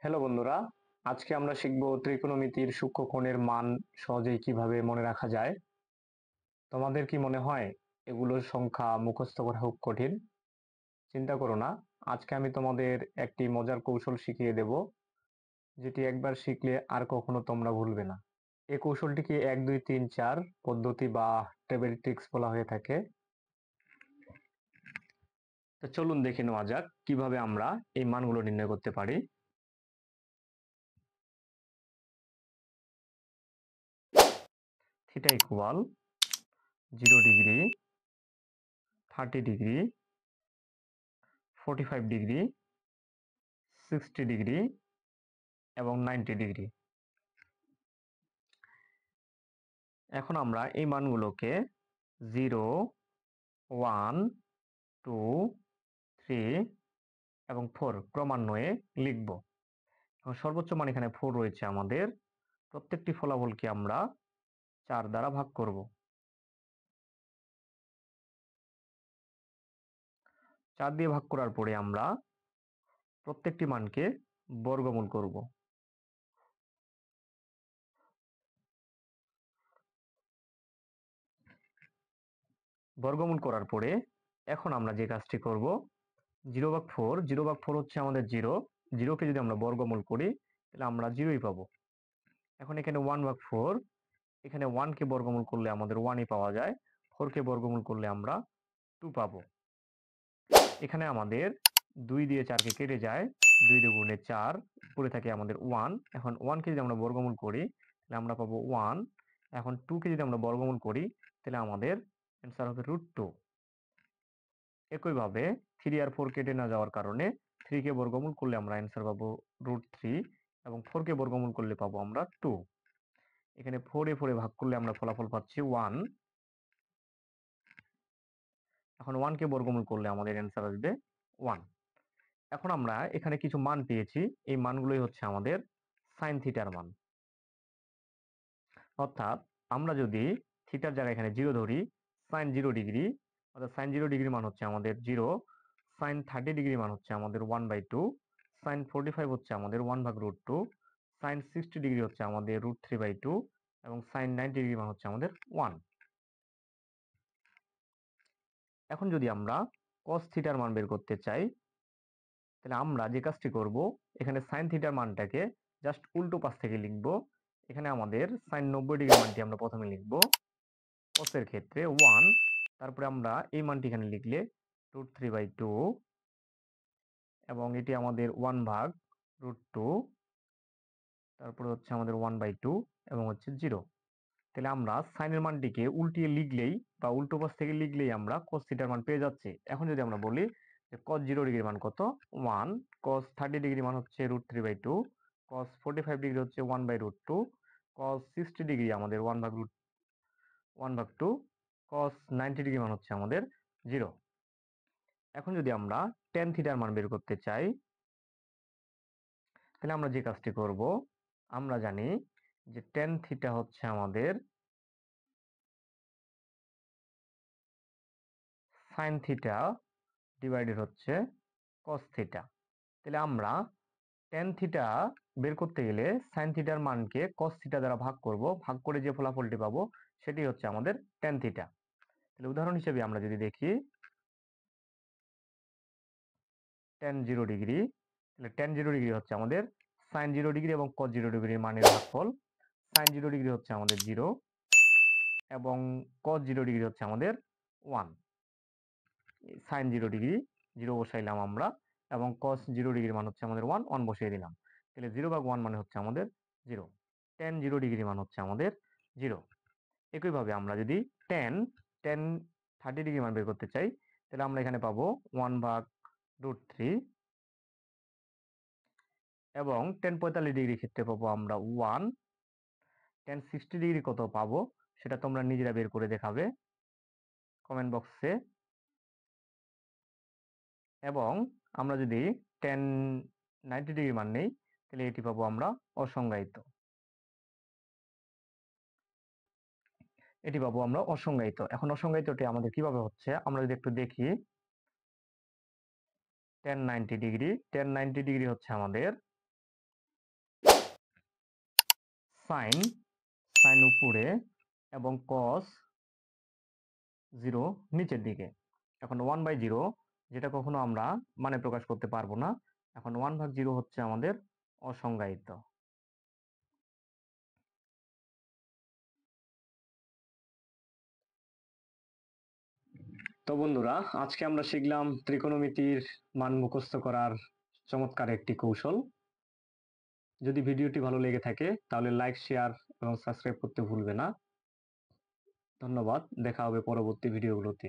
Hello বন্ধুরা, আজকে আমরা শিখব ত্রিকোণমিতির সূক্ষ্মকোণের মান সহজেই কিভাবে মনে রাখা যায়। তোমাদের কি মনে হয় এগুলোর সংখ্যা মুখস্থ করা খুব কঠিন? চিন্তা করো না, আজকে আমি তোমাদের একটি মজার কৌশল শিখিয়ে দেব, যেটি একবার শিখলে আর কখনো তোমরা ভুলবে না। এই কৌশলটিকে 1 2 3 4 পদ্ধতি বা টেবিল ট্রিক্স বলা হয়ে থাকে। তো চলুন দেখে নেওয়া যাক কিভাবে আমরা এই মানগুলো নির্ণয় করতে পারি। Theta equal 0 degree, 30 degree, 45 degree, 60 degree এবং 90 ডিগ্রি। এখন আমরা এই মানগুলোকে 0, 1, 2, 3 এবং 4 ক্রমান্বয়ে লিখব। এখন সর্বোচ্চ মান এখানে 4 রয়েছে আমাদের। প্রত্যেকটি ফলাফলকে আমরা 4 দ্বারা ভাগ করব। 4 দিয়ে ভাগ করার পরে আমরা প্রত্যেকটি মানকে বর্গমূল করব। বর্গমূল করার পরে এখন আমরা যে কাজটি করব, 0/4, 0/4 হচ্ছে আমাদের 0, 0 কে যদি আমরা বর্গমূল করি তাহলে আমরা 0ই পাবো। এখন এখানে 1/4, এখানে 1 কে বর্গমূল করলে আমাদের 1ই পাওয়া যায়, 4 কে বর্গমূল করলে আমরা 2 পাবো। এখানে আমাদের 2 দিয়ে 4 কে কেটে যায়, 2 দুগুণে 4, পড়ে থাকে আমাদের 1। এখন 1 কে যদি আমরা বর্গমূল করি তাহলে আমরা পাবো 1। এখন 2 কে যদি আমরা বর্গমূল করি তাহলে আমাদের অ্যান্সার হবে √2। একইভাবে 3 আর 4 কেটে না যাওয়ার কারণে 3 কে বর্গমূল করলে আমরা অ্যান্সার পাবো √3 এবং 4 কে বর্গমূল করলে পাবো আমরা 2। এখানে 4 এ 4 এ ভাগ করলে আমরা ফলাফল পাচ্ছি 1। এখন 1 কে বর্গমূল করলে আমাদের অ্যান্সার আসবে 1। এখন আমরা এখানে কিছু মান পেয়েছি, এই মানগুলোই হচ্ছে আমাদের সাইন থিটার মান। অর্থাৎ আমরা যদি থিটার জায়গায় এখানে 0 ধরি, সাইন 0 ডিগ্রি, অর্থাৎ সাইন 0 ডিগ্রি মান হচ্ছে আমাদের 0, সাইন 30 ডিগ্রি মান হচ্ছে আমাদের 1/2, সাইন 45 হচ্ছে আমাদের 1/√2, সাইন 60 ডিগ্রি হচ্ছে আমাদের √3/2 এবং সাইন 90 ডিগ্রি মান হচ্ছে আমাদের 1। এখন যদি আমরা cos থিটার মান বের করতে চাই তাহলে আমরা যে কাজটি করব, এখানে সাইন থিটার মানটাকে জাস্ট উল্টো পাশ থেকে লিখব। এখানে আমাদের সাইন 90 ডিগ্রি মানটি আমরা প্রথমে লিখব, cos এর ক্ষেত্রে 1, তারপরে আমরা এই মানটি এখানে লিখলে √3/2 এবং এটি আমাদের 1/√2, তারপরে হচ্ছে আমাদের 1/2 এবং হচ্ছে 0। তাহলে আমরা সাইনের মানটিকে উল্টিয়ে লিখলেই বা উল্টো পাশ থেকে লিখলেই আমরা cos থিটার মান পেয়ে যাচ্ছি। এখন যদি আমরা বলি যে cos 0 ডিগ্রির মান কত, 1, cos 30 ডিগ্রি মান হচ্ছে √3/2, cos 45 ডিগ্রি হচ্ছে 1/√2, cos 60 ডিগ্রি আমাদের 1/2, cos 90 ডিগ্রি মান হচ্ছে আমাদের 0। এখন যদি আমরা tan থিটার মান বের করতে চাই তাহলে আমরা যে কাজটি করব, আমরা জানি যে tan থিটা হচ্ছে আমাদের sin থিটা ডিভাইডেড হচ্ছে cos থিটা। তাহলে আমরা tan থিটা বের করতে গেলে sin থিটার মানকে cos থিটা দ্বারা ভাগ করব, ভাগ করে যে ফলাফলটি পাবো সেটি হচ্ছে আমাদের tan থিটা। তাহলে উদাহরণ হিসেবে আমরা যদি দেখি tan 0 ডিগ্রি, তাহলে tan 0 ডিগ্রি হচ্ছে আমাদের sin 0 ডিগ্রি এবং cos 0 ডিগ্রির মানের ভাগফল। sin 0 ডিগ্রি হচ্ছে আমাদের 0 এবং cos 0 ডিগ্রি হচ্ছে আমাদের 1। sin 0 ডিগ্রি 0 বসাইলাম আমরা এবং cos 0 ডিগ্রির মান হচ্ছে আমাদের 1, 1 বসিয়ে দিলাম। তাহলে 0/1 মানে হচ্ছে আমাদের 0। tan 0 ডিগ্রি মান হচ্ছে আমাদের 0। একইভাবে আমরা যদি tan 30 ডিগ্রি মান বের করতে চাই তাহলে আমরা এখানে পাবো 1/√3 এবং tan 45 ডিগ্রির ক্ষেত্রে পাবো আমরা 1। tan 60 ডিগ্রি কত পাবো সেটা তোমরা নিজেরা বের করে দেখাবে কমেন্ট বক্সে। এবং আমরা যদি tan 90 ডিগ্রি মান নেই তাহলে এটি পাবো আমরা অসংজ্ঞায়িত। এটি পাবো আমরা অসংজ্ঞায়িত। এখন অসংজ্ঞায়িতটি আমাদের কিভাবে হচ্ছে আমরা যদি একটু দেখি, tan 90 ডিগ্রি হচ্ছে আমাদের সাইন সাইন উপরে এবং কস 0 নিচের দিকে। এখন 1/0 যেটা কখনো আমরা মানে প্রকাশ করতে পারবো না, এখন 1/0 হচ্ছে আমাদের অসংজ্ঞায়িত। তো বন্ধুরা, আজকে আমরা শিখলাম ত্রিকোণমিতির মান মুখস্থ করার চমৎকার একটি কৌশল। যদি ভিডিওটি ভালো লেগে থাকে তাহলে লাইক, শেয়ার এবং সাবস্ক্রাইব করতে ভুলবে না। ধন্যবাদ, দেখা হবে পরবর্তী ভিডিওগুলোতে।